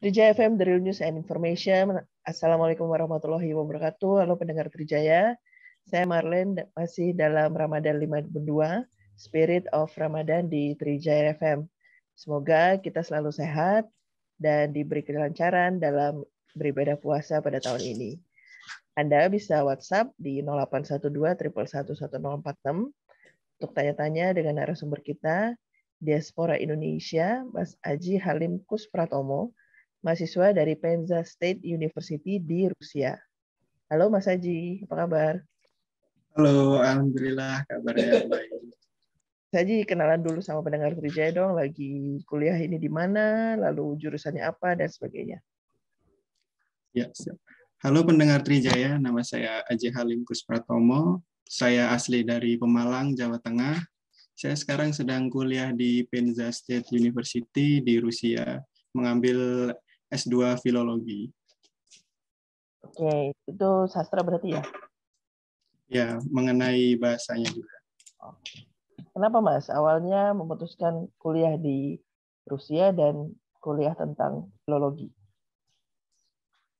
Trijaya FM, The Real News and Information. Assalamualaikum warahmatullahi wabarakatuh. Halo pendengar Trijaya. Saya Marlene, masih dalam Ramadan 52, Spirit of Ramadan di Trijaya FM. Semoga kita selalu sehat dan diberi kelancaran dalam beribadah puasa pada tahun ini. Anda bisa WhatsApp di 0812 111 1046 untuk tanya-tanya dengan narasumber kita, Diaspora Indonesia, Mas Aji Halim Kuspratomo, mahasiswa dari Penza State University di Rusia. Halo Mas Aji, apa kabar? Halo, alhamdulillah kabarnya baik. Mas Aji, kenalan dulu sama pendengar Trijaya dong, lagi kuliah ini di mana, lalu jurusannya apa, dan sebagainya. Ya, siap. Halo pendengar Trijaya, nama saya Aji Halim Kuspratomo. Saya asli dari Pemalang, Jawa Tengah. Saya sekarang sedang kuliah di Penza State University di Rusia, mengambil S2 Filologi. Oke, itu sastra berarti ya? Ya, mengenai bahasanya juga. Kenapa Mas awalnya memutuskan kuliah di Rusia dan kuliah tentang filologi?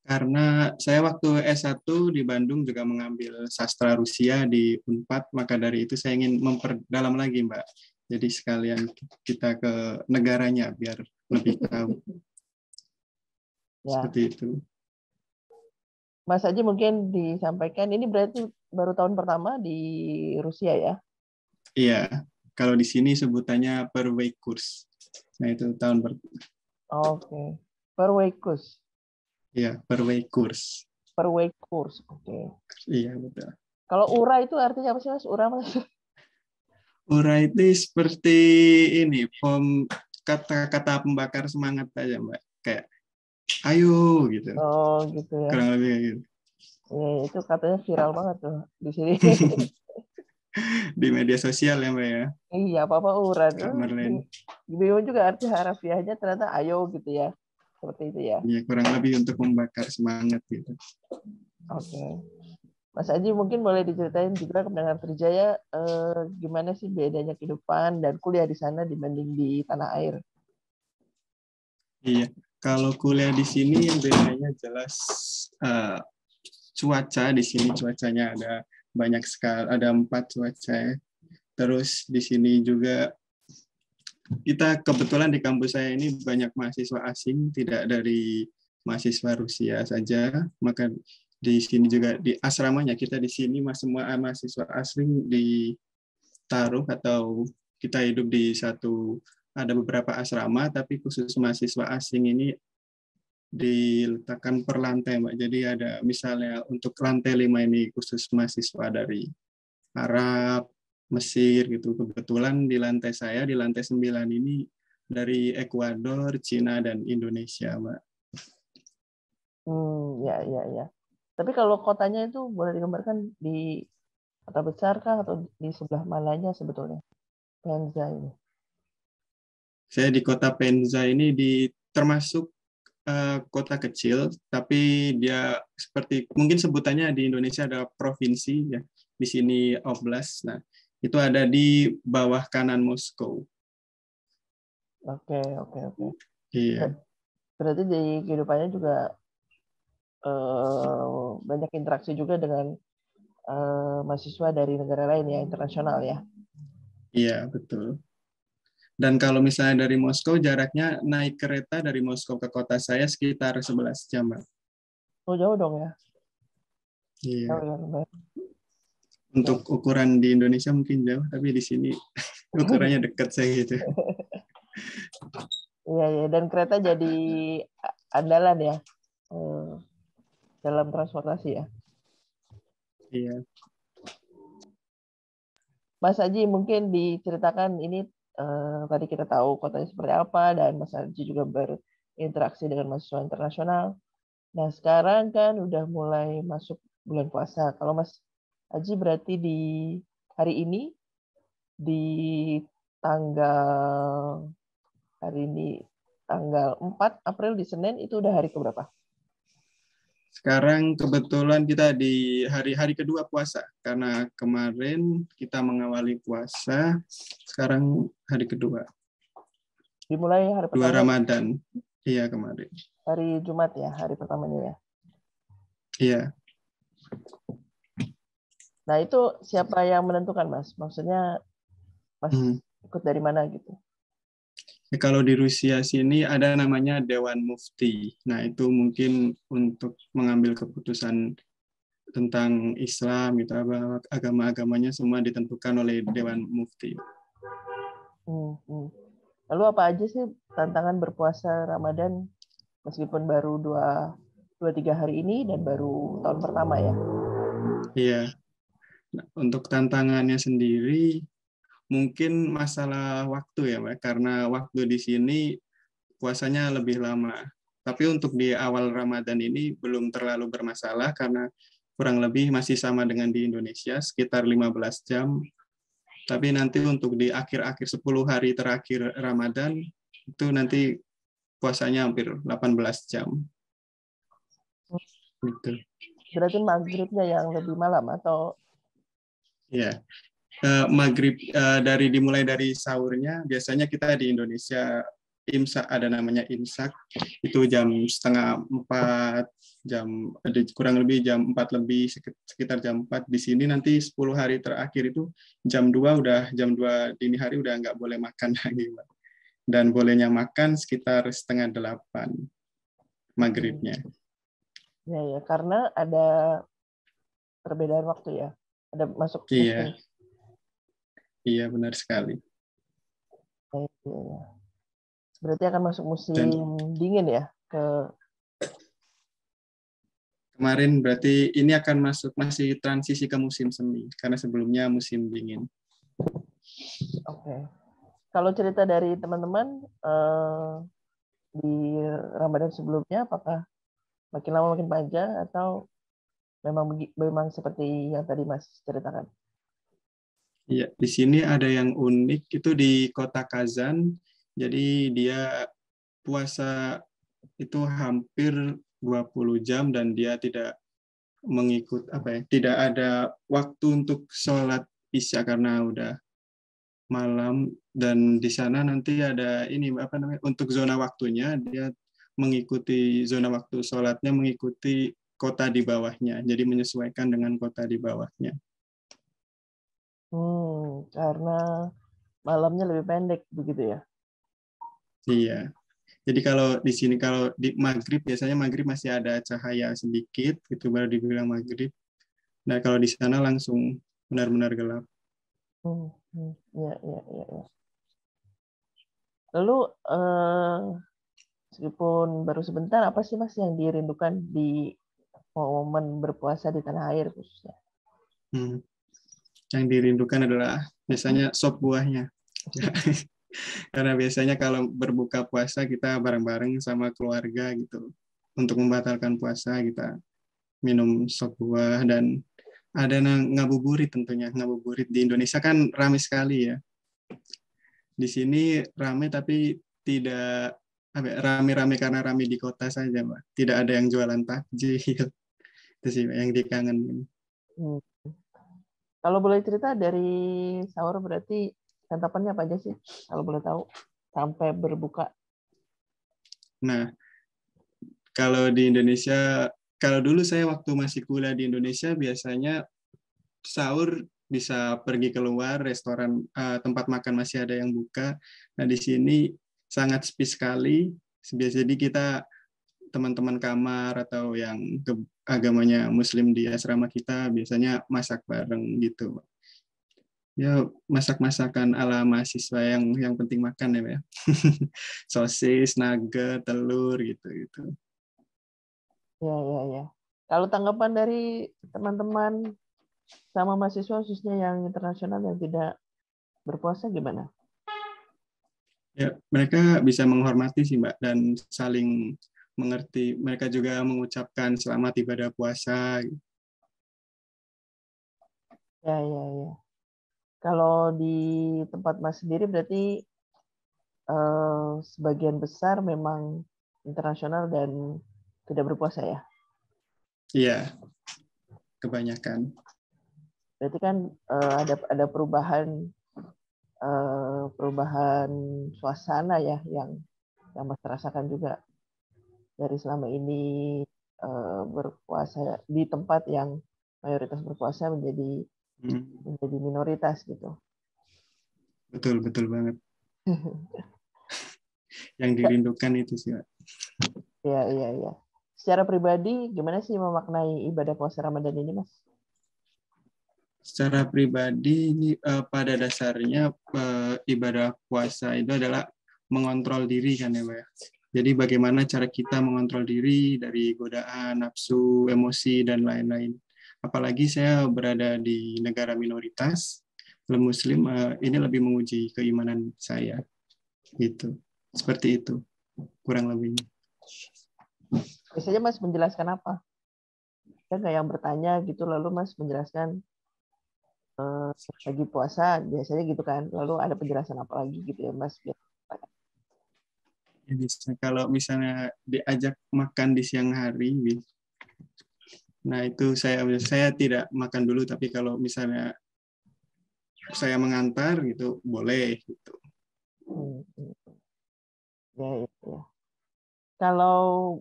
Karena saya waktu S1 di Bandung juga mengambil sastra Rusia di Unpad, maka dari itu saya ingin memperdalam lagi, Mbak. Jadi sekalian kita ke negaranya biar lebih tahu. Ya. Seperti itu. Mas Aji mungkin disampaikan, ini berarti baru tahun pertama di Rusia ya? Iya, kalau di sini sebutannya per week course. Nah, itu tahun Oke. Per week course. Iya, per week course. Per week course. Oke. Iya, betul. Kalau URA itu artinya apa sih Mas? URA Mas? URA itu seperti ini, kata-kata pembakar semangat aja, Mbak. Kayak ayo gitu. Oh, gitu ya. Kurang lebih kayak gitu. Ya, itu katanya viral banget tuh di sini. Di media sosial ya, Mbak ya. Iya, apa-apa URA tuh. Kak Marlene. Bingung juga arti harafiahnya ternyata ayo gitu ya. Seperti itu ya. Iya, kurang lebih untuk membakar semangat gitu. Oke. Mas Aji mungkin boleh diceritain juga ke pendengar Trijaya gimana sih bedanya kehidupan dan kuliah di sana dibanding di tanah air? Iya, kalau kuliah di sini yang bedanya jelas cuaca. Di sini cuacanya ada banyak sekali, ada 4 cuaca. Terus di sini juga kita kebetulan di kampus saya ini banyak mahasiswa asing, tidak dari mahasiswa Rusia saja. Maka di sini juga di asramanya kita di sini semua mahasiswa asing ditaruh atau kita hidup di ada beberapa asrama, tapi khusus mahasiswa asing ini diletakkan per lantai, Mbak. Jadi ada misalnya untuk lantai 5 ini khusus mahasiswa dari Arab, Mesir gitu. Kebetulan di lantai 9 ini dari Ekuador, Cina, dan Indonesia, Mbak. Ya. Tapi kalau kotanya itu boleh digambarkan di kota besar kah atau di sebelah mananya sebetulnya? Penza ini. Saya di kota Penza ini termasuk kota kecil, tapi dia seperti mungkin sebutannya di Indonesia ada provinsi ya. Di sini Oblast. Nah, itu ada di bawah kanan Moskow. Oke. Iya. Berarti di kehidupannya juga banyak interaksi juga dengan mahasiswa dari negara lain ya, internasional ya. Iya, betul. Dan kalau misalnya dari Moskow, jaraknya naik kereta dari Moskow ke kota saya sekitar 11 jam, Mbak. Oh, jauh dong ya. Iya. Jauh ya. Untuk ukuran di Indonesia mungkin jauh, tapi di sini ukurannya dekat saya gitu. Iya, dan kereta jadi andalan ya dalam transportasi ya. Iya. Mas Aji mungkin diceritakan ini tadi kita tahu kotanya seperti apa dan Mas Aji juga berinteraksi dengan mahasiswa internasional. Nah sekarang kan udah mulai masuk bulan puasa. Kalau Mas Aji berarti di hari ini di tanggal 4 April di Senin itu udah hari keberapa? Sekarang kebetulan kita di hari kedua puasa. Karena kemarin kita mengawali puasa, sekarang hari kedua. Dimulai hari Dua pertama. Ramadan. Iya, kemarin. Hari Jumat ya, hari pertamanya ya. Iya. Nah, itu siapa yang menentukan, Mas? Maksudnya Mas Hmm. ikut dari mana gitu? Ya, kalau di Rusia sini ada namanya Dewan Mufti. Nah, itu mungkin untuk mengambil keputusan tentang Islam gitu, agama-agamanya semua ditentukan oleh Dewan Mufti. Hmm, hmm. Lalu apa aja sih tantangan berpuasa Ramadan meskipun baru dua tiga hari ini dan baru tahun pertama ya? Iya. Nah, untuk tantangannya sendiri mungkin masalah waktu ya, Mbak, karena waktu di sini puasanya lebih lama. Tapi untuk di awal Ramadan ini belum terlalu bermasalah karena kurang lebih masih sama dengan di Indonesia, sekitar 15 jam. Tapi nanti untuk di akhir-akhir 10 hari terakhir Ramadan, itu nanti puasanya hampir 18 jam. Gitu. Berarti maghribnya yang lebih malam atau? Ya, maghrib dimulai dari sahurnya. Biasanya kita di Indonesia imsak, ada namanya imsak, itu jam setengah 4, kurang lebih jam 4 lebih, sekitar jam 4. Di sini nanti 10 hari terakhir itu jam 2 dini hari udah nggak boleh makan lagi, Mbak. Dan bolehnya makan sekitar setengah 8 maghribnya. Ya, ya, karena ada perbedaan waktu ya. Ada masuk musim. Iya, iya benar sekali. Ya, ya, ya. Berarti akan masuk musim Dan dingin ya ke. kemarin berarti ini akan masih transisi ke musim semi karena sebelumnya musim dingin. Oke. Kalau cerita dari teman-teman di Ramadan sebelumnya, apakah makin lama makin panjang atau memang seperti yang tadi Mas ceritakan? Iya, di sini ada yang unik itu di kota Kazan. Jadi dia puasa itu hampir 20 jam dan dia tidak tidak ada waktu untuk sholat isya karena udah malam. Dan di sana nanti ada ini untuk zona waktunya dia mengikuti zona waktu sholatnya mengikuti kota di bawahnya, jadi menyesuaikan dengan kota di bawahnya. Karena malamnya lebih pendek begitu ya? Iya. Jadi kalau di sini kalau di maghrib biasanya maghrib masih ada cahaya sedikit itu baru dibilang maghrib. Nah kalau di sana langsung benar-benar gelap. Ya, ya, ya, ya. Lalu meskipun baru sebentar, apa sih Mas yang dirindukan di momen berpuasa di tanah air khususnya? Yang dirindukan adalah biasanya sop buahnya. Karena biasanya kalau berbuka puasa kita bareng-bareng sama keluarga gitu. Untuk membatalkan puasa kita minum sop buah dan ada ngabuburit tentunya. Ngabuburit di Indonesia kan ramai sekali ya. Di sini ramai tapi tidak rame-rame karena rame di kota saja, Mbak. Tidak ada yang jualan takjil. Itu sih yang dikangenin. Kalau boleh cerita dari sahur berarti santapannya apa aja sih? Kalau boleh tahu sampai berbuka. Nah, kalau di Indonesia, kalau dulu saya waktu masih kuliah di Indonesia biasanya sahur bisa pergi keluar restoran, tempat makan masih ada yang buka. Nah di sini sangat sepi sekali. Jadi kita teman-teman kamar atau yang agamanya Muslim di asrama kita biasanya masak bareng gitu. Ya masak-masakan ala mahasiswa yang penting makan ya. Sosis, nugget, telur gitu. Ya, ya, ya. Kalau tanggapan dari teman-teman sama mahasiswa khususnya yang internasional yang tidak berpuasa gimana? Ya, mereka bisa menghormati sih Mbak dan saling mengerti. Mereka juga mengucapkan selamat ibadah puasa. Ya, ya, ya. Kalau di tempat Mas sendiri berarti sebagian besar memang internasional dan tidak berpuasa ya. Iya, kebanyakan. Berarti kan ada perubahan suasana ya yang Mas rasakan juga. dari selama ini berpuasa di tempat yang mayoritas berpuasa menjadi minoritas gitu. Betul banget. Yang dirindukan itu sih, Pak. Iya. Secara pribadi, gimana sih memaknai ibadah puasa Ramadan ini, Mas? Secara pribadi ini pada dasarnya ibadah puasa itu adalah mengontrol diri kan ya, Pak ya. Jadi bagaimana cara kita mengontrol diri dari godaan, nafsu, emosi dan lain-lain. Apalagi saya berada di negara minoritas, Muslim, ini lebih menguji keimanan saya. Gitu. Seperti itu kurang lebihnya. Biasanya Mas menjelaskan apa? Kan kayak yang bertanya gitu, lalu Mas menjelaskan lagi puasa biasanya gitu kan, lalu ada penjelasan apa lagi gitu ya Mas? Ya, bisa. Kalau misalnya diajak makan di siang hari, nah itu saya tidak makan dulu, tapi kalau misalnya saya mengantar gitu boleh gitu. Ya. Kalau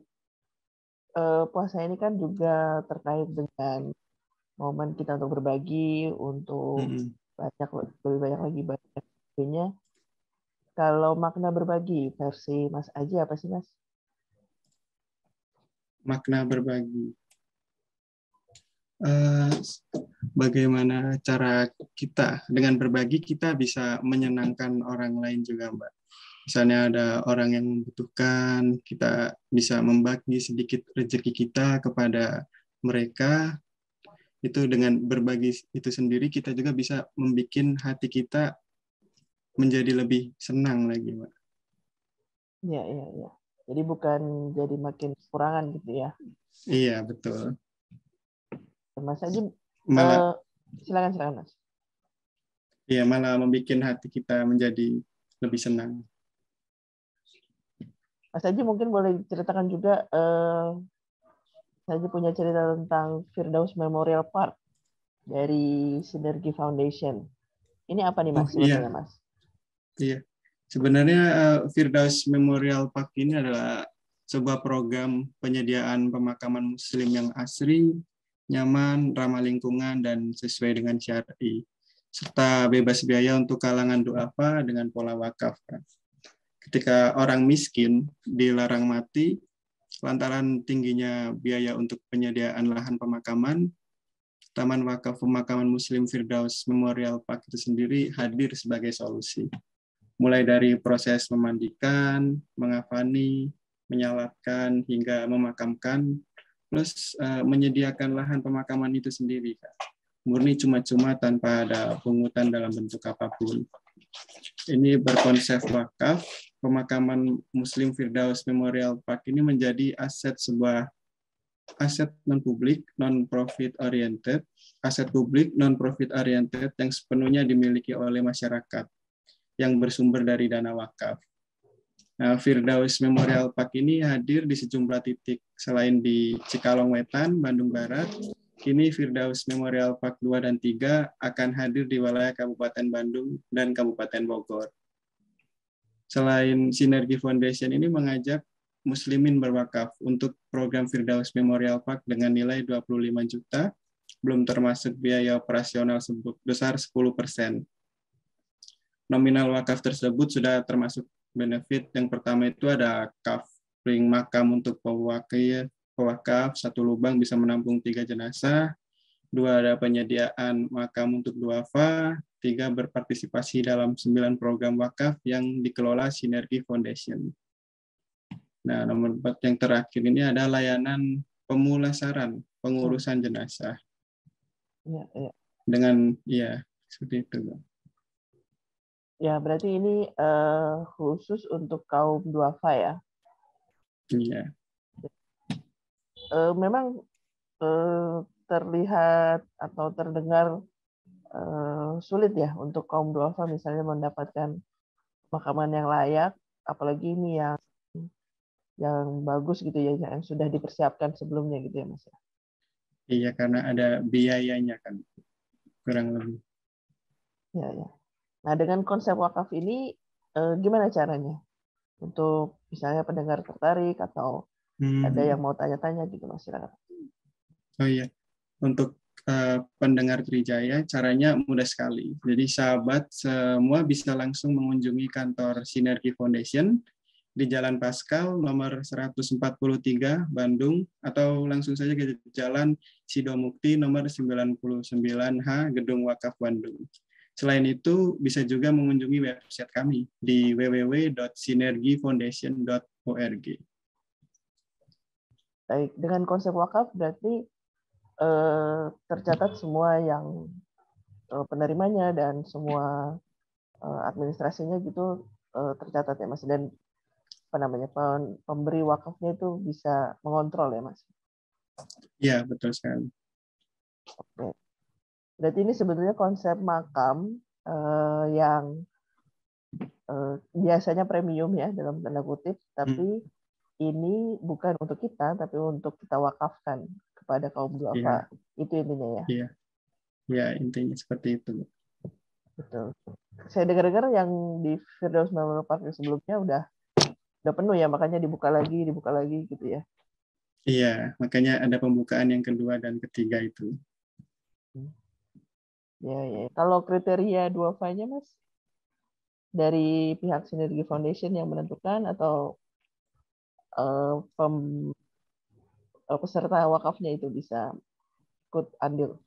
puasa ini kan juga terkait dengan momen kita untuk berbagi, untuk lebih banyak lagi bagiannya. Kalau makna berbagi versi Mas Aji apa sih, Mas? Makna berbagi. Bagaimana cara kita dengan berbagi kita bisa menyenangkan orang lain juga, Mbak. Misalnya ada orang yang membutuhkan, kita bisa membagi sedikit rezeki kita kepada mereka. Itu dengan berbagi itu sendiri kita juga bisa membuat hati kita menjadi lebih senang lagi, Mbak. Iya. Jadi bukan jadi makin kekurangan gitu ya. Iya, betul. Mas Aji, Malah silakan Mas. Iya, malah membuat hati kita menjadi lebih senang. Mas Aji mungkin boleh ceritakan juga, Mas Aji punya cerita tentang Firdaus Memorial Park dari Sinergi Foundation. Ini apa nih Mas sebetulnya Mas? Iya. Sebenarnya Firdaus Memorial Park ini adalah sebuah program penyediaan pemakaman Muslim yang asri, nyaman, ramah lingkungan, dan sesuai dengan syar'i, serta bebas biaya untuk kalangan du'afa dengan pola wakaf. Ketika orang miskin dilarang mati lantaran tingginya biaya untuk penyediaan lahan pemakaman, Taman Wakaf Pemakaman Muslim Firdaus Memorial Park itu sendiri hadir sebagai solusi. Mulai dari proses memandikan, mengafani, menyalatkan, hingga memakamkan, plus menyediakan lahan pemakaman itu sendiri. Murni cuma-cuma tanpa ada pungutan dalam bentuk apapun. Ini berkonsep wakaf, pemakaman Muslim Firdaus Memorial Park ini menjadi sebuah aset non-publik, non-profit oriented, aset publik non-profit oriented yang sepenuhnya dimiliki oleh masyarakat yang bersumber dari dana wakaf. Nah, Firdaus Memorial Park ini hadir di sejumlah titik selain di Cikalong Wetan, Bandung Barat. Kini Firdaus Memorial Park 2 dan 3 akan hadir di wilayah Kabupaten Bandung dan Kabupaten Bogor. Selain Sinergi Foundation ini mengajak muslimin berwakaf untuk program Firdaus Memorial Park dengan nilai 25 juta, belum termasuk biaya operasional sebesar 10%. Nominal wakaf tersebut sudah termasuk benefit. Yang pertama itu ada covering makam untuk pewakaf, 1 lubang bisa menampung 3 jenazah, 2 ada penyediaan makam untuk duafa, 3 berpartisipasi dalam 9 program wakaf yang dikelola Sinergi Foundation. Nah, nomor 4 yang terakhir ini ada layanan pemulasaran, pengurusan jenazah. Ya. Dengan seperti itu. Ya, berarti ini khusus untuk kaum duafa ya? Iya. Memang terlihat atau terdengar sulit ya untuk kaum duafa misalnya mendapatkan pemakaman yang layak, apalagi ini yang bagus gitu ya, yang sudah dipersiapkan sebelumnya gitu ya Mas. Iya, karena ada biayanya kan, kurang lebih. Ya. Nah, dengan konsep wakaf ini gimana caranya untuk misalnya pendengar tertarik atau ada yang mau tanya-tanya gitu Mas, silakan. Oh iya, untuk pendengar Trijaya caranya mudah sekali. Jadi sahabat semua bisa langsung mengunjungi kantor Sinergi Foundation di Jalan Paskal nomor 143 Bandung, atau langsung saja ke Jalan Sidomukti nomor 99H Gedung Wakaf Bandung. Selain itu bisa juga mengunjungi website kami di www.sinergifoundation.org. Baik, dengan konsep wakaf berarti tercatat semua yang penerimanya dan semua administrasinya gitu tercatat ya Mas, dan apa namanya, pemberi wakafnya itu bisa mengontrol ya Mas. Ya, betul sekali. Oke. Berarti ini sebetulnya konsep makam yang biasanya premium ya dalam tanda kutip, tapi ini bukan untuk kita, tapi untuk kita wakafkan kepada kaum duafa. Itu intinya ya. Iya. Ya, intinya seperti itu. Betul. Saya dengar-dengar yang di Firdaus Memorial Park sebelumnya udah penuh ya, makanya dibuka lagi gitu ya. Iya, makanya ada pembukaan yang kedua dan ketiga itu. Ya, ya. Kalau kriteria duafanya Mas, dari pihak Sinergi Foundation yang menentukan atau peserta wakafnya itu bisa ikut andil?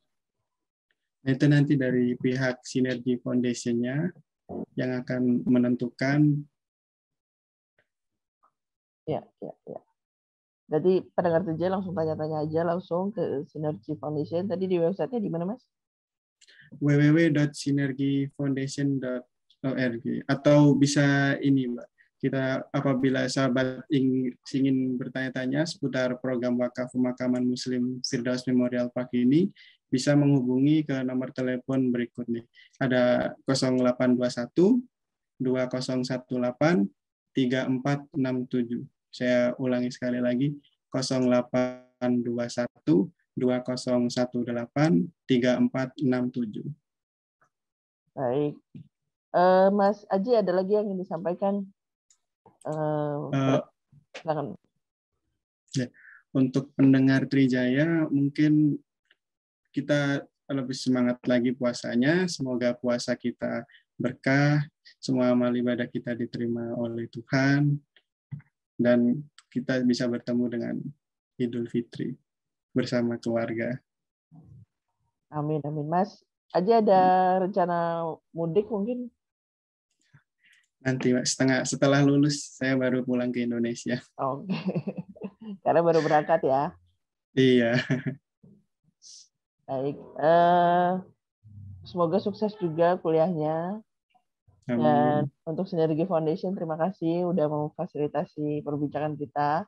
Nah, itu nanti dari pihak Sinergi Foundation-nya yang akan menentukan. Ya, ya, ya. Jadi pendengar TJ langsung tanya-tanya aja langsung ke Sinergi Foundation. Tadi di websitenya di mana Mas? www.sinergifoundation.org, atau bisa ini Mbak, kita apabila sahabat ingin bertanya-tanya seputar program wakaf pemakaman Muslim Firdaus Memorial Park ini, bisa menghubungi ke nomor telepon berikut nih. Ada 0821 2018 3467. Saya ulangi sekali lagi, 0821 2018-3467. Baik. Mas Aji, ada lagi yang ingin disampaikan? Silakan. Ya, untuk pendengar Trijaya, mungkin kita lebih semangat lagi puasanya. Semoga puasa kita berkah, semua amal ibadah kita diterima oleh Tuhan, dan kita bisa bertemu dengan Idul Fitri bersama keluarga. Amin, amin. Mas Aji ada rencana mudik mungkin? Nanti setelah lulus saya baru pulang ke Indonesia. Oke. Karena baru berangkat ya. Iya. Baik. Semoga sukses juga kuliahnya. Amin. Dan untuk Sinergi Foundation, terima kasih udah memfasilitasi perbincangan kita.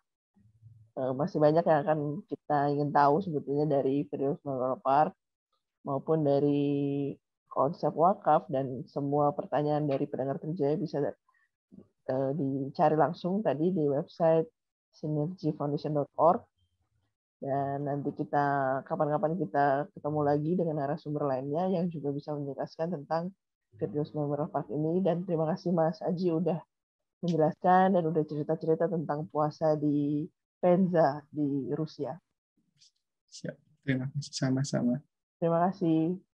Masih banyak yang akan kita ingin tahu sebetulnya dari Firdaus Memorial Park maupun dari konsep wakaf, dan semua pertanyaan dari pendengar Trijaya bisa dicari langsung tadi di website sinergifoundation.org. Dan nanti kapan-kapan kita ketemu lagi dengan narasumber lainnya yang juga bisa menjelaskan tentang Firdaus Memorial Park ini. Dan terima kasih Mas Aji udah menjelaskan dan udah cerita-cerita tentang puasa di Penza di Rusia. Siap. Terima kasih, sama-sama. Terima kasih.